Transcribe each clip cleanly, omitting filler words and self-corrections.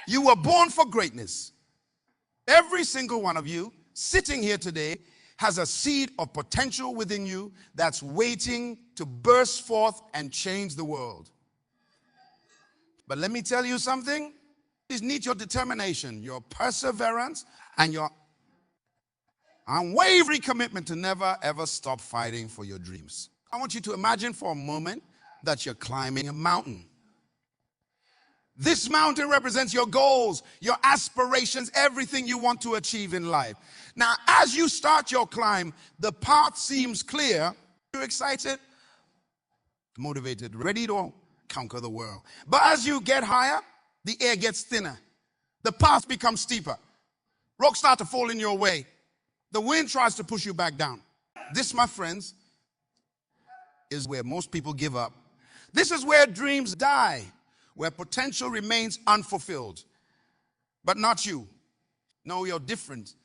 You were born for greatness. Every single one of you sitting here today has a seed of potential within you that's waiting to burst forth and change the world. But let me tell you something. It needs your determination, your perseverance, and your unwavering commitment to never, ever stop fighting for your dreams. I want you to imagine for a moment that you're climbing a mountain. This mountain represents your goals, your aspirations, everything you want to achieve in life. Now, as you start your climb, the path seems clear. You're excited, motivated, ready to conquer the world. But as you get higher, the air gets thinner. The path becomes steeper. Rocks start to fall in your way. The wind tries to push you back down. This, my friends, is where most people give up. This is where dreams die, where potential remains unfulfilled. But not you. No, you're different.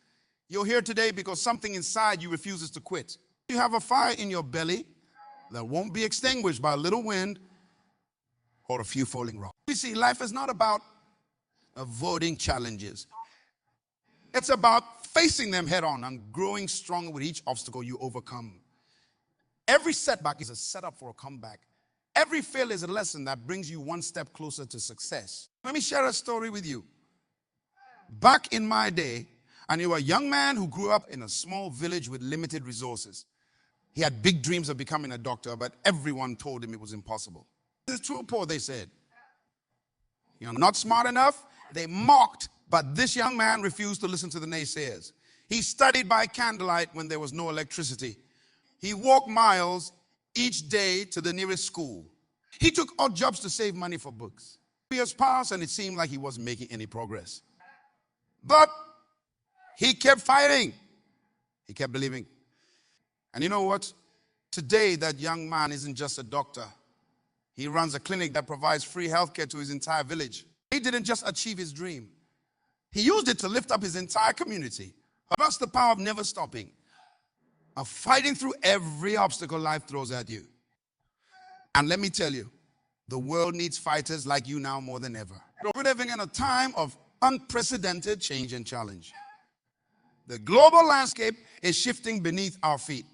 You're here today because something inside you refuses to quit. You have a fire in your belly that won't be extinguished by a little wind or a few falling rocks. You see, life is not about avoiding challenges. It's about facing them head on and growing stronger with each obstacle you overcome. Every setback is a setup for a comeback. Every failure is a lesson that brings you one step closer to success. Let me share a story with you. Back in my day, I knew a young man who grew up in a small village with limited resources. He had big dreams of becoming a doctor, but everyone told him it was impossible. This is too poor, they said. You're not smart enough. They mocked, but this young man refused to listen to the naysayers. He studied by candlelight when there was no electricity. He walked miles each day to the nearest school. He took odd jobs to save money for books. Years passed and it seemed like he wasn't making any progress. But he kept fighting. He kept believing. And you know what? Today that young man isn't just a doctor. He runs a clinic that provides free healthcare to his entire village. He didn't just achieve his dream. He used it to lift up his entire community. That's the power of never stopping, of fighting through every obstacle life throws at you. And let me tell you, the world needs fighters like you now more than ever. We're living in a time of unprecedented change and challenge. The global landscape is shifting beneath our feet.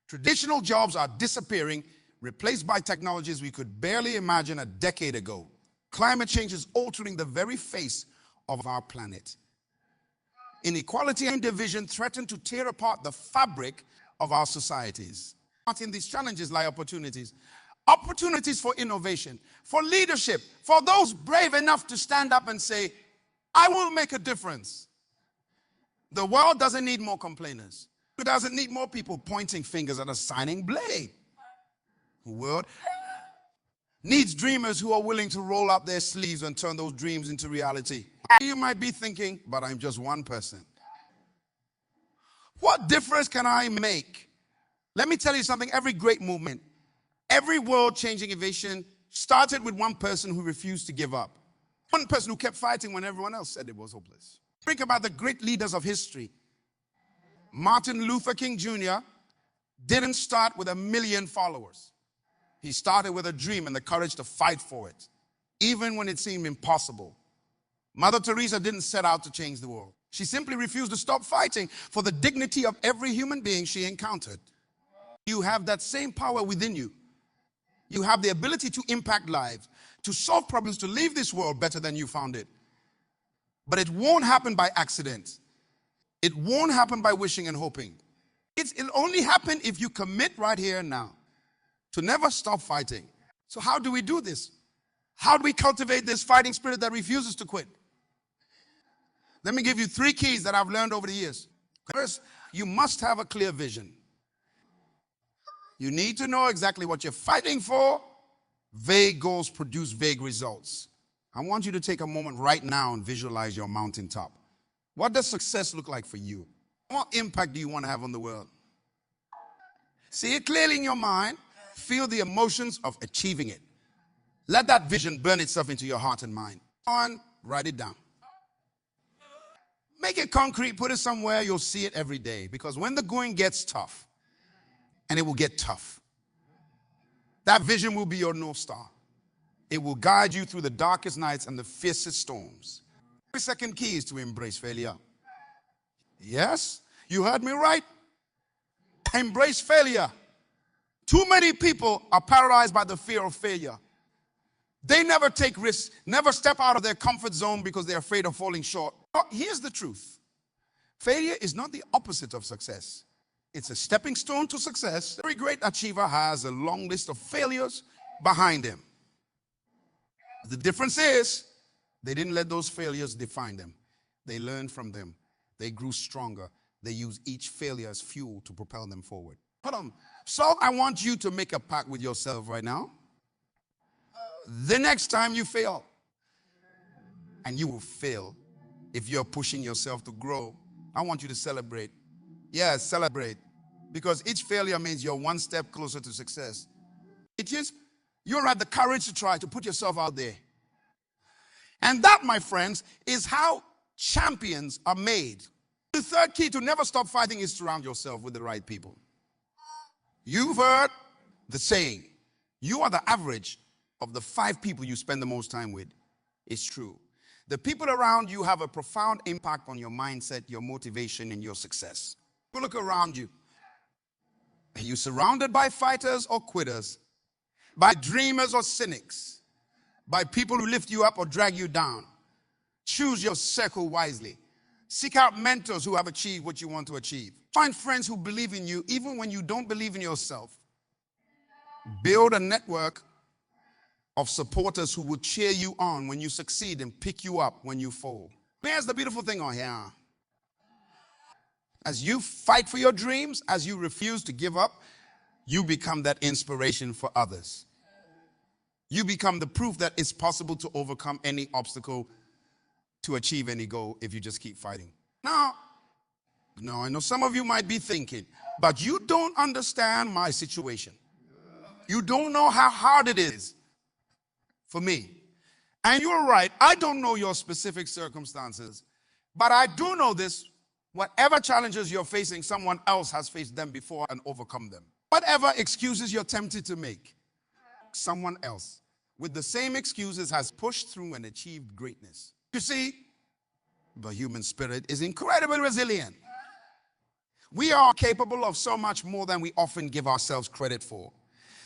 Traditional jobs are disappearing, replaced by technologies we could barely imagine a decade ago. Climate change is altering the very face of our planet. Inequality and division threaten to tear apart the fabric of our societies. In these challenges lie opportunities. Opportunities for innovation, for leadership, for those brave enough to stand up and say, I will make a difference. The world doesn't need more complainers. It doesn't need more people pointing fingers at a shining blade. The world needs dreamers who are willing to roll up their sleeves and turn those dreams into reality. You might be thinking, but I'm just one person. What difference can I make? Let me tell you something. Every great movement, every world-changing innovation started with one person who refused to give up. One person who kept fighting when everyone else said it was hopeless. Think about the great leaders of history. Martin Luther King Jr. didn't start with 1 million followers. He started with a dream and the courage to fight for it, even when it seemed impossible. Mother Teresa didn't set out to change the world. She simply refused to stop fighting for the dignity of every human being she encountered. You have that same power within you. You have the ability to impact lives, to solve problems, to leave this world better than you found it. But it won't happen by accident. It won't happen by wishing and hoping. It'll only happen if you commit right here and now to never stop fighting. So how do we do this? How do we cultivate this fighting spirit that refuses to quit? Let me give you 3 keys that I've learned over the years. First, you must have a clear vision. You need to know exactly what you're fighting for. Vague goals produce vague results. I want you to take a moment right now and visualize your mountaintop. What does success look like for you? What impact do you want to have on the world? See it clearly in your mind. Feel the emotions of achieving it. Let that vision burn itself into your heart and mind. Write it down. Make it concrete, put it somewhere, you'll see it every day. Because when the going gets tough, and it will get tough, that vision will be your North Star. It will guide you through the darkest nights and the fiercest storms. The second key is to embrace failure. Yes, you heard me right. Embrace failure. Too many people are paralyzed by the fear of failure. They never take risks, never step out of their comfort zone because they're afraid of falling short. But here's the truth. Failure is not the opposite of success. It's a stepping stone to success. Every great achiever has a long list of failures behind him. The difference is they didn't let those failures define them. They learned from them. They grew stronger. They used each failure as fuel to propel them forward. Hold on. So I want you to make a pact with yourself right now. The next time you fail, and you will fail if you're pushing yourself to grow, I want you to celebrate. Yes, celebrate. Because each failure means you're one step closer to success. It is, you'll have the courage to try to put yourself out there. And that, my friends, is how champions are made. The third key to never stop fighting is surround yourself with the right people. You've heard the saying, you are the average of the 5 people you spend the most time with. It's true. The people around you have a profound impact on your mindset, your motivation, and your success. Look around you. Are you surrounded by fighters or quitters? By dreamers or cynics? By people who lift you up or drag you down? Choose your circle wisely. Seek out mentors who have achieved what you want to achieve. Find friends who believe in you even when you don't believe in yourself. Build a network of supporters who will cheer you on when you succeed and pick you up when you fall. Here's the beautiful thing on here. As you fight for your dreams, as you refuse to give up, you become that inspiration for others. You become the proof that it's possible to overcome any obstacle, to achieve any goal if you just keep fighting. Now, I know some of you might be thinking, but you don't understand my situation. You don't know how hard it is for me. And you're right, I don't know your specific circumstances, but I do know this: whatever challenges you're facing, someone else has faced them before and overcome them. Whatever excuses you're tempted to make, someone else with the same excuses has pushed through and achieved greatness. You see, the human spirit is incredibly resilient. We are capable of so much more than we often give ourselves credit for.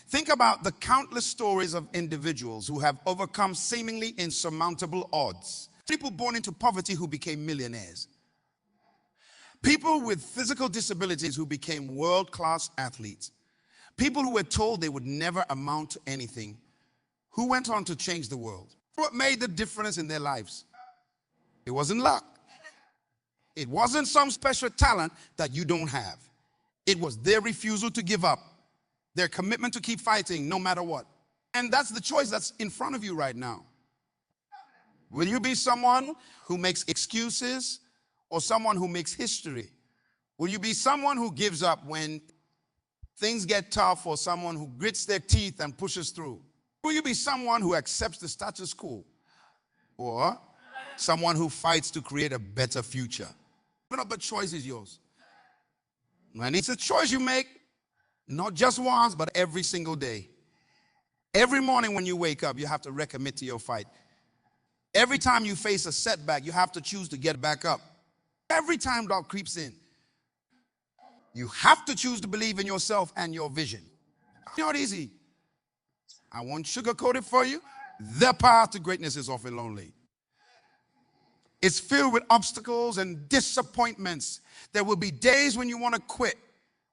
Think about the countless stories of individuals who have overcome seemingly insurmountable odds. People born into poverty who became millionaires. People with physical disabilities who became world-class athletes. People who were told they would never amount to anything, who went on to change the world. What made the difference in their lives? It wasn't luck. It wasn't some special talent that you don't have. It was their refusal to give up, their commitment to keep fighting no matter what. And that's the choice that's in front of you right now. Will you be someone who makes excuses or someone who makes history? Will you be someone who gives up when things get tough, or someone who grits their teeth and pushes through? Will you be someone who accepts the status quo, or someone who fights to create a better future? But the choice is yours. And it's a choice you make not just once, but every single day. Every morning when you wake up, you have to recommit to your fight. Every time you face a setback, you have to choose to get back up. Every time doubt creeps in, you have to choose to believe in yourself and your vision. It's not easy. I won't sugarcoat it for you. The path to greatness is often lonely. It's filled with obstacles and disappointments. There will be days when you want to quit,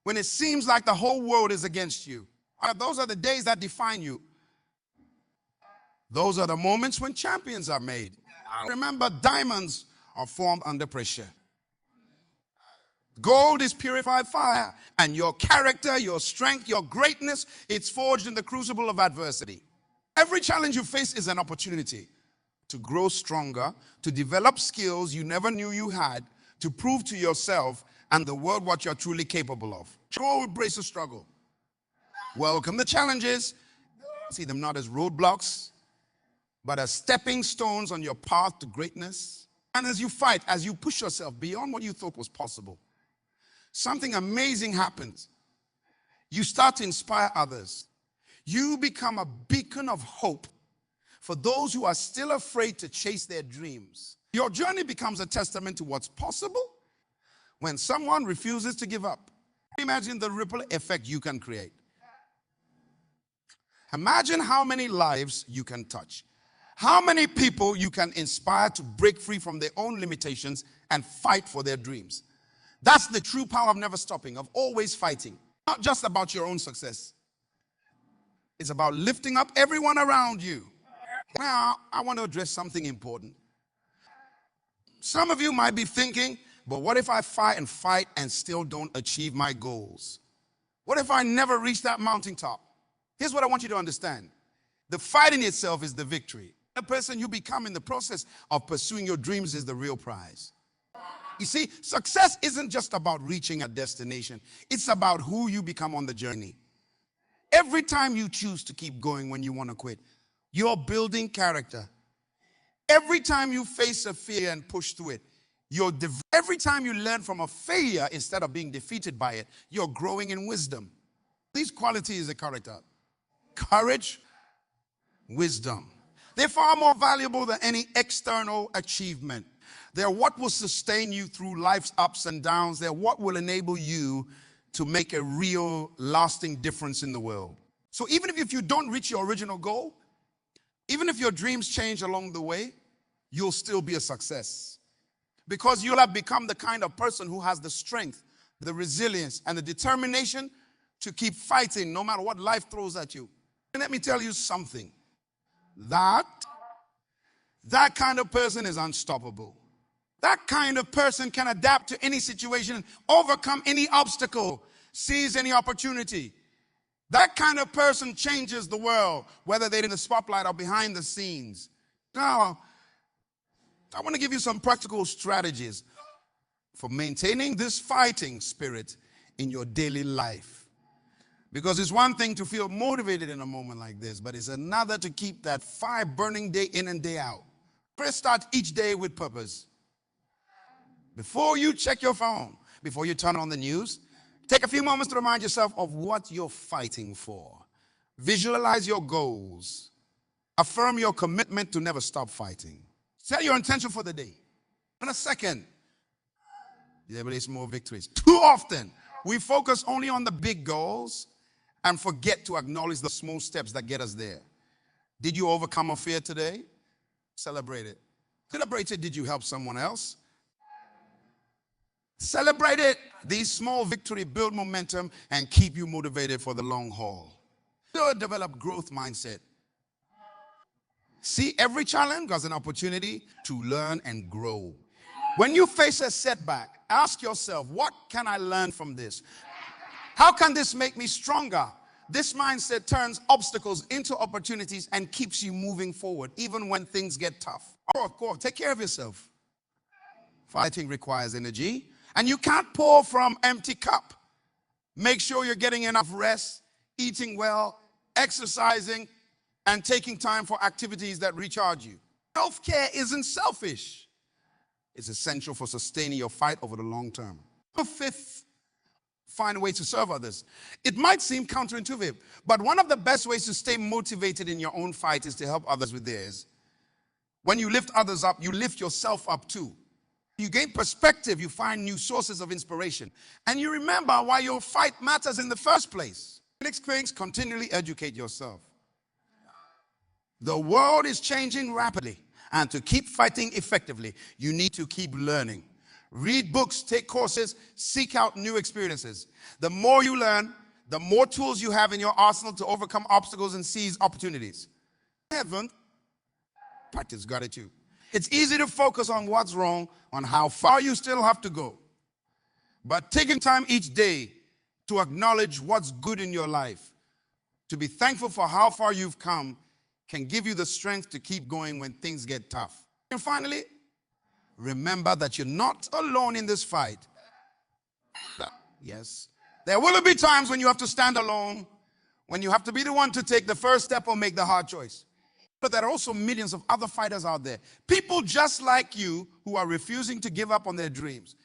when it seems like the whole world is against you. Those are the days that define you. Those are the moments when champions are made. Remember, diamonds are formed under pressure. Gold is purified fire, and your character, your strength, your greatness, it's forged in the crucible of adversity. Every challenge you face is an opportunity to grow stronger, to develop skills you never knew you had, to prove to yourself and the world what you're truly capable of. Go embrace the struggle. Welcome the challenges. See them not as roadblocks, but as stepping stones on your path to greatness. And as you fight, as you push yourself beyond what you thought was possible, something amazing happens. You start to inspire others. You become a beacon of hope for those who are still afraid to chase their dreams. Your journey becomes a testament to what's possible when someone refuses to give up. Imagine the ripple effect you can create. Imagine how many lives you can touch. How many people you can inspire to break free from their own limitations and fight for their dreams. That's the true power of never stopping, of always fighting. Not just about your own success. It's about lifting up everyone around you. Now, I want to address something important. Some of you might be thinking, but what if I fight and still don't achieve my goals? What if I never reach that mountaintop? Here's what I want you to understand. The fighting itself is the victory. The person you become in the process of pursuing your dreams is the real prize. You see, success isn't just about reaching a destination. It's about who you become on the journey. Every time you choose to keep going when you want to quit, you're building character. Every time you face a fear and push through it, every time you learn from a failure instead of being defeated by it, you're growing in wisdom. These qualities of character: courage, wisdom. They're far more valuable than any external achievement. They're what will sustain you through life's ups and downs. They're what will enable you to make a real, lasting difference in the world. So even if you don't reach your original goal, even if your dreams change along the way, you'll still be a success. Because you'll have become the kind of person who has the strength, the resilience, and the determination to keep fighting no matter what life throws at you. And let me tell you something. That kind of person is unstoppable. That kind of person can adapt to any situation, overcome any obstacle, seize any opportunity. That kind of person changes the world, whether they're in the spotlight or behind the scenes. Now, I want to give you some practical strategies for maintaining this fighting spirit in your daily life. Because it's one thing to feel motivated in a moment like this, but it's another to keep that fire burning day in and day out. First, start each day with purpose. Before you check your phone, before you turn on the news, take a few moments to remind yourself of what you're fighting for. Visualize your goals. Affirm your commitment to never stop fighting. Set your intention for the day. In a second, there will be more victories. Too often, we focus only on the big goals and forget to acknowledge the small steps that get us there. Did you overcome a fear today? Celebrate it. Celebrate it. Did you help someone else? Celebrate it. These small victories build momentum and keep you motivated for the long haul. Develop growth mindset. See every challenge as an opportunity to learn and grow. When you face a setback, ask yourself, what can I learn from this? How can this make me stronger? This mindset turns obstacles into opportunities and keeps you moving forward, even when things get tough. Oh, of course, take care of yourself. Fighting requires energy, and you can't pour from empty cup. Make sure you're getting enough rest, eating well, exercising, and taking time for activities that recharge you. Self-care isn't selfish. It's essential for sustaining your fight over the long term. Fifth, find a way to serve others. It might seem counterintuitive, but one of the best ways to stay motivated in your own fight is to help others with theirs. When you lift others up, you lift yourself up too. You gain perspective, you find new sources of inspiration, and you remember why your fight matters in the first place. Next things, continually educate yourself. The world is changing rapidly, and to keep fighting effectively, you need to keep learning. Read books, take courses, seek out new experiences. The more you learn, the more tools you have in your arsenal to overcome obstacles and seize opportunities. Heaven, practice gratitude. It's easy to focus on what's wrong, on how far you still have to go. But taking time each day to acknowledge what's good in your life, to be thankful for how far you've come, can give you the strength to keep going when things get tough. And finally, remember that you're not alone in this fight. Yes, there will be times when you have to stand alone, when you have to be the one to take the first step or make the hard choice. But there are also millions of other fighters out there. People just like you who are refusing to give up on their dreams,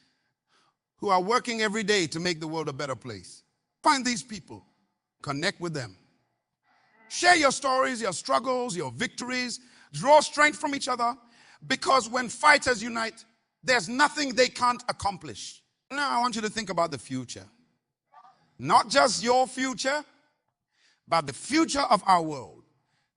who are working every day to make the world a better place. Find these people. Connect with them. Share your stories, your struggles, your victories. Draw strength from each other. Because when fighters unite, there's nothing they can't accomplish. Now I want you to think about the future. Not just your future, but the future of our world.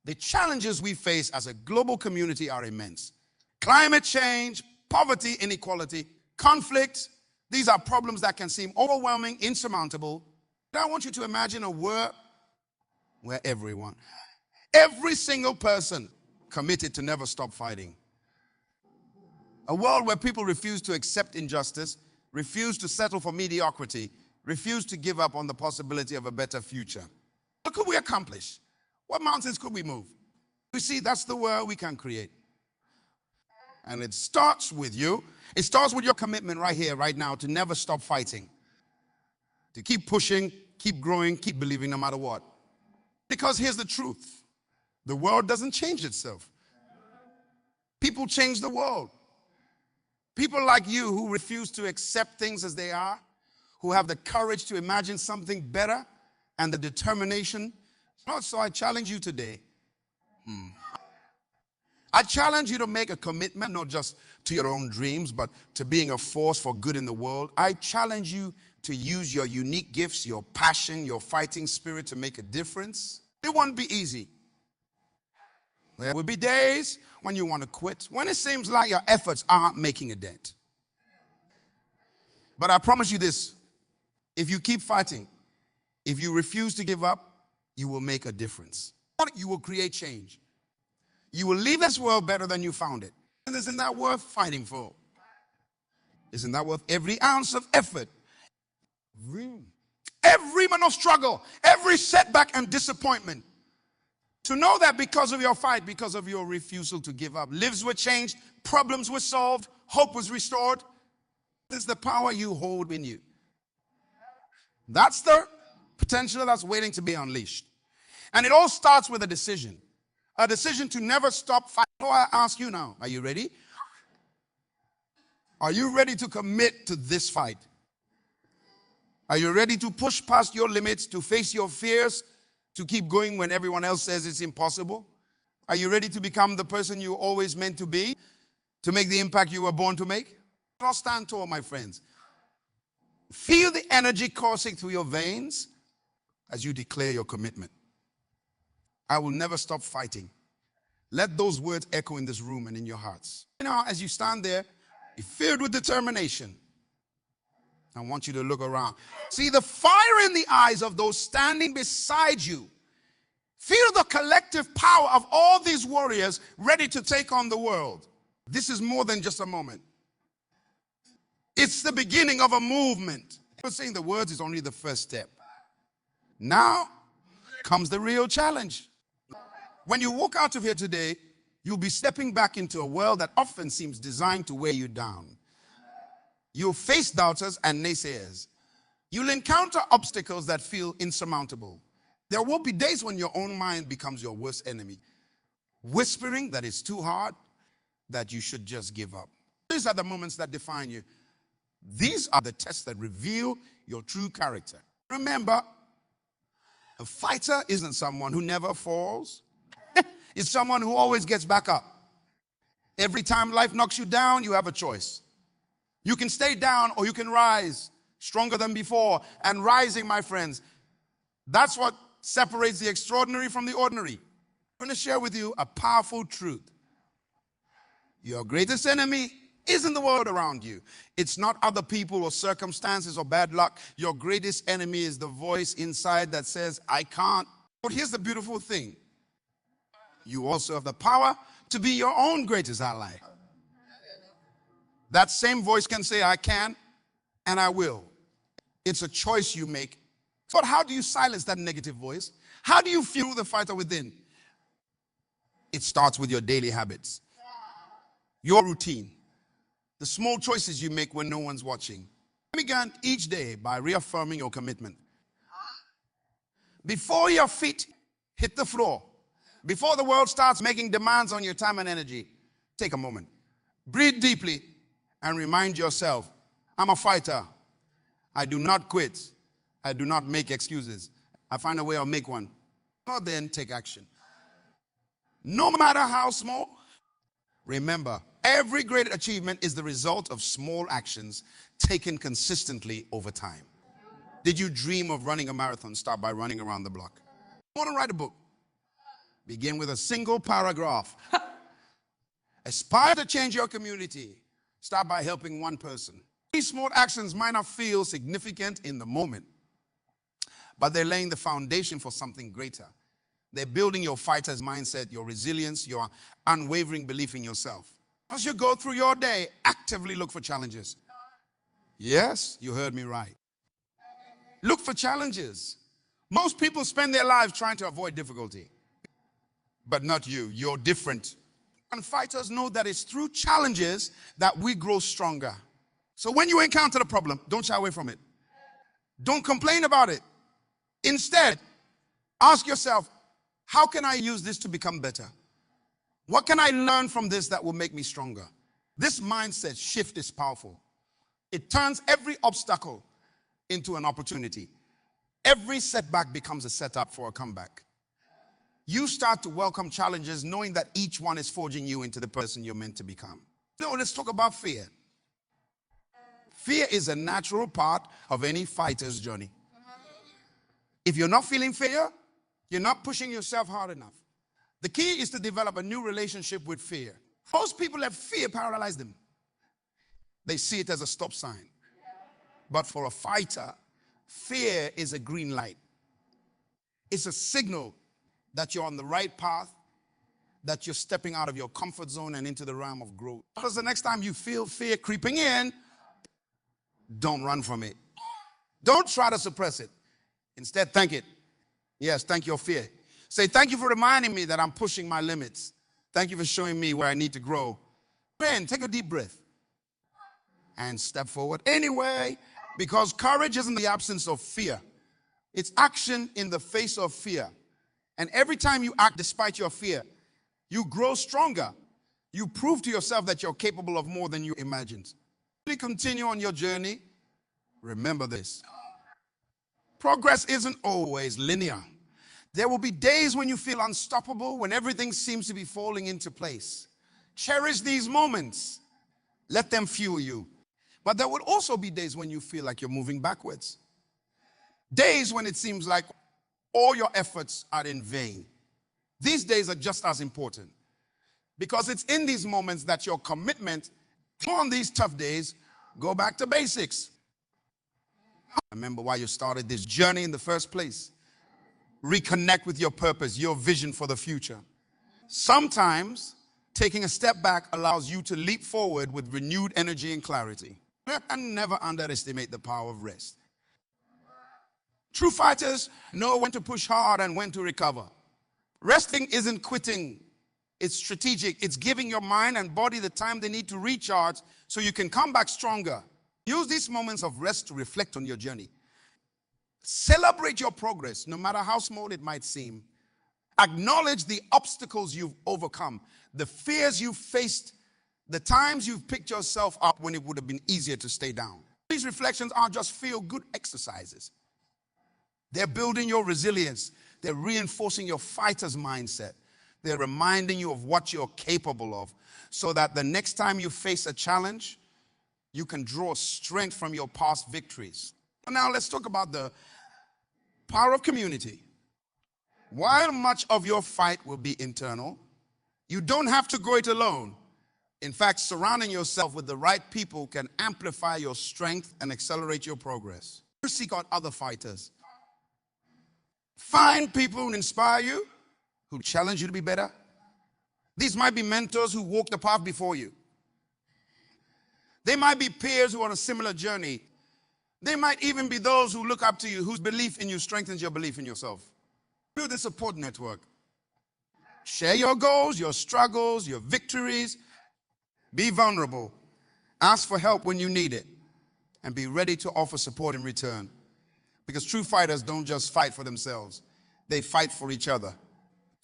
The challenges we face as a global community are immense. Climate change, poverty, inequality, conflict. These are problems that can seem overwhelming, insurmountable. But I want you to imagine a world where every single person committed to never stop fighting. A world where people refuse to accept injustice, refuse to settle for mediocrity, refuse to give up on the possibility of a better future. What could we accomplish? What mountains could we move? You see, that's the world we can create. And it starts with you. It starts with your commitment right here, right now, to never stop fighting. To keep pushing, keep growing, keep believing no matter what. Because here's the truth. The world doesn't change itself. People change the world. People like you who refuse to accept things as they are, who have the courage to imagine something better and the determination. So I challenge you today. I challenge you to make a commitment, not just to your own dreams, but to being a force for good in the world. I challenge you to use your unique gifts, your passion, your fighting spirit to make a difference. It won't be easy. There will be days when you want to quit, when it seems like your efforts aren't making a dent. But I promise you this, if you keep fighting, if you refuse to give up, you will make a difference. You will create change. You will leave this world better than you found it. And isn't that worth fighting for? Isn't that worth every ounce of effort? Every moment of struggle, every setback and disappointment. To know that because of your fight, because of your refusal to give up, lives were changed, problems were solved, hope was restored. This is the power you hold in you. That's the potential that's waiting to be unleashed. And it all starts with a decision to never stop fighting. So I ask you now, are you ready? Are you ready to commit to this fight? Are you ready to push past your limits, to face your fears, to keep going when everyone else says it's impossible? Are you ready to become the person you always meant to be, to make the impact you were born to make? I'll stand tall, my friends. Feel the energy coursing through your veins as you declare your commitment. I will never stop fighting. Let those words echo in this room and in your hearts. You know, as you stand there, you're filled with determination. I want you to look around. See the fire in the eyes of those standing beside you. Feel the collective power of all these warriors ready to take on the world. This is more than just a moment. It's the beginning of a movement. I'm saying the words is only the first step. Now comes the real challenge. When you walk out of here today, you'll be stepping back into a world that often seems designed to weigh you down. You'll face doubters and naysayers. You'll encounter obstacles that feel insurmountable. There will be days when your own mind becomes your worst enemy, whispering that it's too hard, that you should just give up. These are the moments that define you. These are the tests that reveal your true character. Remember, a fighter isn't someone who never falls. It's someone who always gets back up. Every time life knocks you down, you have a choice. You can stay down or you can rise stronger than before. And rising, my friends, that's what separates the extraordinary from the ordinary. I'm going to share with you a powerful truth. Your greatest enemy isn't the world around you. It's not other people or circumstances or bad luck. Your greatest enemy is the voice inside that says, I can't. But here's the beautiful thing. You also have the power to be your own greatest ally. That same voice can say, I can and I will. It's a choice you make. But how do you silence that negative voice? How do you fuel the fighter within? It starts with your daily habits, your routine, the small choices you make when no one's watching. Begin each day by reaffirming your commitment. Before your feet hit the floor, before the world starts making demands on your time and energy, take a moment. Breathe deeply and remind yourself, I'm a fighter. I do not quit. I do not make excuses. I find a way, I'll make one. Then take action. No matter how small, remember, Every great achievement is the result of small actions taken consistently over time. Did you dream of running a marathon? Start by running around the block. You want to write a book? Begin with a single paragraph. Aspire to change your community. Start by helping one person. These small actions might not feel significant in the moment, but they're laying the foundation for something greater. They're building your fighter's mindset, your resilience, your unwavering belief in yourself. As you go through your day, actively look for challenges. Yes, you heard me right. Look for challenges. Most people spend their lives trying to avoid difficulty, but not you. You're different. And fighters know that it's through challenges that we grow stronger. So when you encounter the problem, don't shy away from it. Don't complain about it. Instead, ask yourself, how can I use this to become better? What can I learn from this that will make me stronger? This mindset shift is powerful. It turns every obstacle into an opportunity. Every setback becomes a setup for a comeback. You start to welcome challenges knowing that each one is forging you into the person you're meant to become. Now, let's talk about fear. Fear is a natural part of any fighter's journey. If you're not feeling fear, you're not pushing yourself hard enough. The key is to develop a new relationship with fear. Most people let fear paralyze them. They see it as a stop sign. But for a fighter, fear is a green light. It's a signal that you're on the right path, that you're stepping out of your comfort zone and into the realm of growth. Because the next time you feel fear creeping in, don't run from it. Don't try to suppress it. Instead, thank it. Yes, thank your fear. Say, thank you for reminding me that I'm pushing my limits. Thank you for showing me where I need to grow. Then take a deep breath and step forward anyway, because courage isn't the absence of fear. It's action in the face of fear. And every time you act despite your fear, you grow stronger. You prove to yourself that you're capable of more than you imagined. As you continue on your journey, remember this. Progress isn't always linear. There will be days when you feel unstoppable, when everything seems to be falling into place. Cherish these moments. Let them fuel you. But there will also be days when you feel like you're moving backwards. Days when it seems like all your efforts are in vain. These days are just as important, because it's in these moments that your commitment on these tough days go back to basics. Remember why you started this journey in the first place. Reconnect with your purpose, your vision for the future. Sometimes taking a step back allows you to leap forward with renewed energy and clarity. And never underestimate the power of rest. True fighters know when to push hard and when to recover. Resting isn't quitting. It's strategic. It's giving your mind and body the time they need to recharge so you can come back stronger. Use these moments of rest to reflect on your journey. Celebrate your progress, no matter how small it might seem. Acknowledge the obstacles you've overcome, the fears you've faced, the times you've picked yourself up when it would have been easier to stay down. These reflections aren't just feel-good exercises. They're building your resilience. They're reinforcing your fighter's mindset. They're reminding you of what you're capable of, so that the next time you face a challenge, you can draw strength from your past victories. Now let's talk about the power of community. While much of your fight will be internal, you don't have to go it alone. In fact, surrounding yourself with the right people can amplify your strength and accelerate your progress. You seek out other fighters. Find people who inspire you, who challenge you to be better. These might be mentors who walk the path before you. They might be peers who are on a similar journey. They might even be those who look up to you, whose belief in you strengthens your belief in yourself. Build a support network. Share your goals, your struggles, your victories. Be vulnerable. Ask for help when you need it. And be ready to offer support in return. Because true fighters don't just fight for themselves. They fight for each other.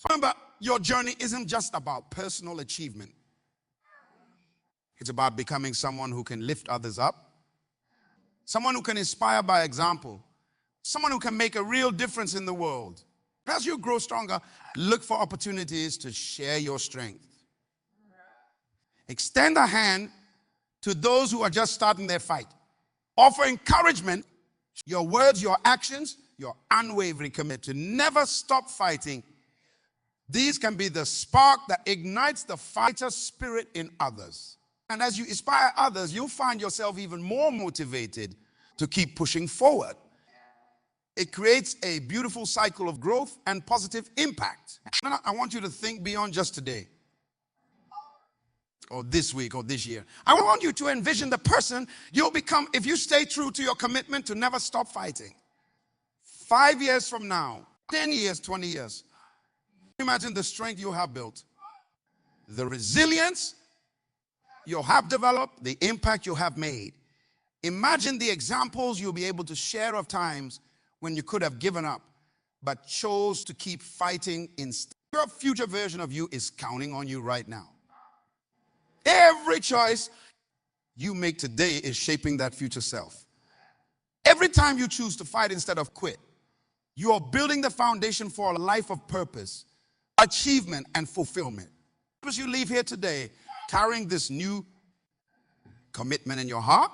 Remember, your journey isn't just about personal achievement. It's about becoming someone who can lift others up. Someone who can inspire by example. Someone who can make a real difference in the world. As you grow stronger, look for opportunities to share your strength. Extend a hand to those who are just starting their fight. Offer encouragement, your words, your actions, your unwavering commitment to never stop fighting. These can be the spark that ignites the fighter spirit in others. And as you inspire others, you'll find yourself even more motivated to keep pushing forward. It creates a beautiful cycle of growth and positive impact. I want you to think beyond just today, or this week, or this year. I want you to envision the person you'll become if you stay true to your commitment to never stop fighting. 5 years from now, 10 years, 20 years. Imagine the strength you have built, the resilience you have developed, the impact you have made. Imagine the examples you'll be able to share of times when you could have given up, but chose to keep fighting instead. Your future version of you is counting on you right now. Every choice you make today is shaping that future self. Every time you choose to fight instead of quit, you are building the foundation for a life of purpose, achievement, and fulfillment. As you leave here today, carrying this new commitment in your heart,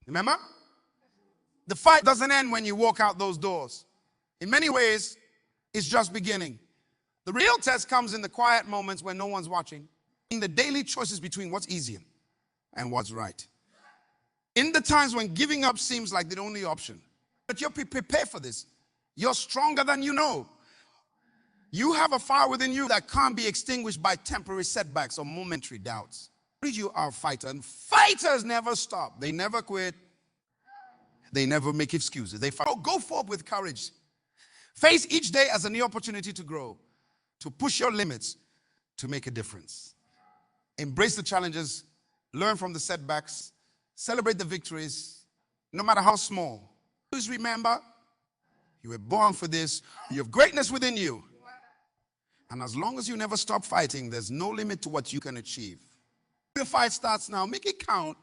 remember? The fight doesn't end when you walk out those doors. In many ways, it's just beginning. The real test comes in the quiet moments when no one's watching, in the daily choices between what's easier and what's right. In the times when giving up seems like the only option. But you're prepared for this. You're stronger than you know. You have a fire within you that can't be extinguished by temporary setbacks or momentary doubts. You are a fighter, and fighters never stop. They never quit. They never make excuses. They fight. Go forward with courage. Face each day as a new opportunity to grow, to push your limits, to make a difference. Embrace the challenges, learn from the setbacks, celebrate the victories, no matter how small. Please remember, you were born for this. You have greatness within you. And as long as you never stop fighting, there's no limit to what you can achieve. The fight starts now. Make it count.